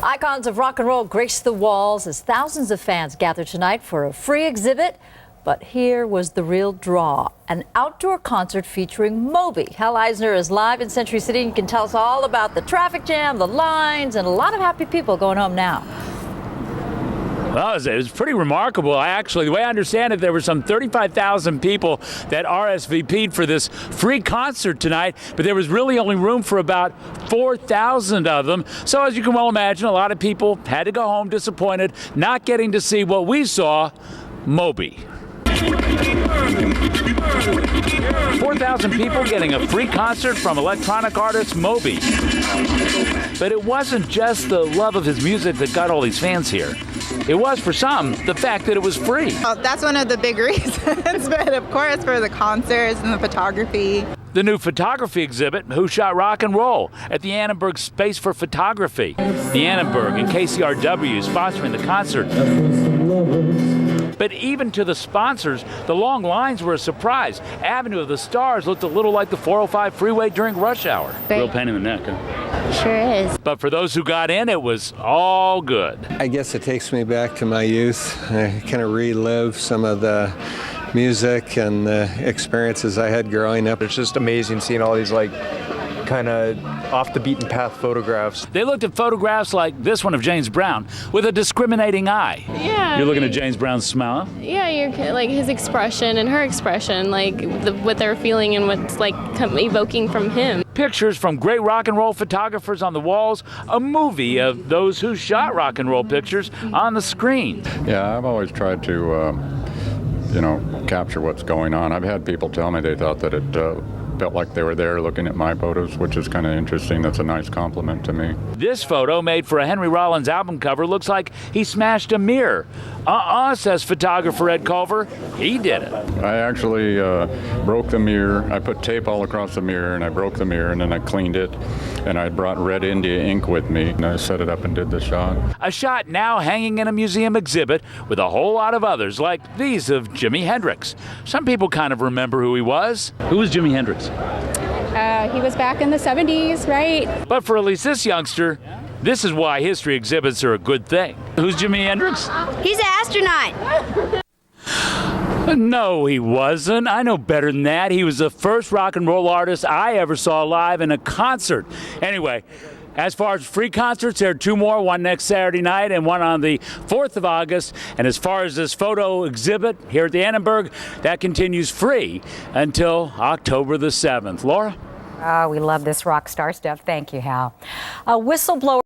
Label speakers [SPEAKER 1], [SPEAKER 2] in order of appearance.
[SPEAKER 1] Icons of rock and roll grace the walls as thousands of fans gather tonight for a free exhibit. But here was the real draw, an outdoor concert featuring Moby. Hal Eisner is live in Century City and can tell us all about the traffic jam, the lines, and a lot of happy people going home now.
[SPEAKER 2] Well, it was pretty remarkable. The way I understand it, there were some 35,000 people that RSVP'd for this free concert tonight, but there was really only room for about 4,000 of them. So as you can well imagine, a lot of people had to go home disappointed, not getting to see what we saw, Moby. 4,000 people getting a free concert from electronic artist Moby. But it wasn't just the love of his music that got all these fans here. It was, for some, the fact that it was free.
[SPEAKER 3] Well, that's one of the big reasons, but of course for the concerts and the photography.
[SPEAKER 2] The new photography exhibit, Who Shot Rock and Roll, at the Annenberg Space for Photography. The Annenberg and KCRW sponsoring the concert. But even to the sponsors, the long lines were a surprise. Avenue of the Stars looked a little like the 405 freeway during rush hour. Real pain in the neck, huh?
[SPEAKER 4] Sure is.
[SPEAKER 2] But for those who got in, it was all good.
[SPEAKER 5] I guess it takes me back to my youth. I kind of relive some of the music and the experiences I had growing up.
[SPEAKER 6] It's just amazing seeing all these kind of off the beaten path photographs.
[SPEAKER 2] They looked at photographs like this one of James Brown with a discriminating eye.
[SPEAKER 7] Yeah.
[SPEAKER 2] You're looking at James Brown's smile?
[SPEAKER 7] Yeah, you're like his expression and her expression, like what they're feeling and what's evoking from him.
[SPEAKER 2] Pictures from great rock and roll photographers on the walls, a movie of those who shot rock and roll pictures on the screen.
[SPEAKER 8] Yeah, I've always tried to capture what's going on. I've had people tell me they thought that it felt like they were there looking at my photos, which is kind of interesting. That's a nice compliment to me.
[SPEAKER 2] This photo, made for a Henry Rollins album cover, looks like he smashed a mirror. Says photographer Ed Culver. He did it.
[SPEAKER 8] I actually broke the mirror. I put tape all across the mirror, and I broke the mirror, and then I cleaned it, and I brought Red India ink with me, and I set it up and did the shot.
[SPEAKER 2] A shot now hanging in a museum exhibit with a whole lot of others, like these of Jimi Hendrix. Some people kind of remember who he was. Who was Jimi Hendrix?
[SPEAKER 4] He was back in the 70s, right?
[SPEAKER 2] But for at least this youngster, this is why history exhibits are a good thing. Who's Jimi Hendrix?
[SPEAKER 4] He's an astronaut.
[SPEAKER 2] No, he wasn't. I know better than that. He was the first rock and roll artist I ever saw live in a concert. Anyway, as far as free concerts, there are two more, one next Saturday night and one on the 4th of August. And as far as this photo exhibit here at the Annenberg, that continues free until October the 7th. Laura?
[SPEAKER 9] Oh, we love this rock star stuff. Thank you, Hal. A whistleblower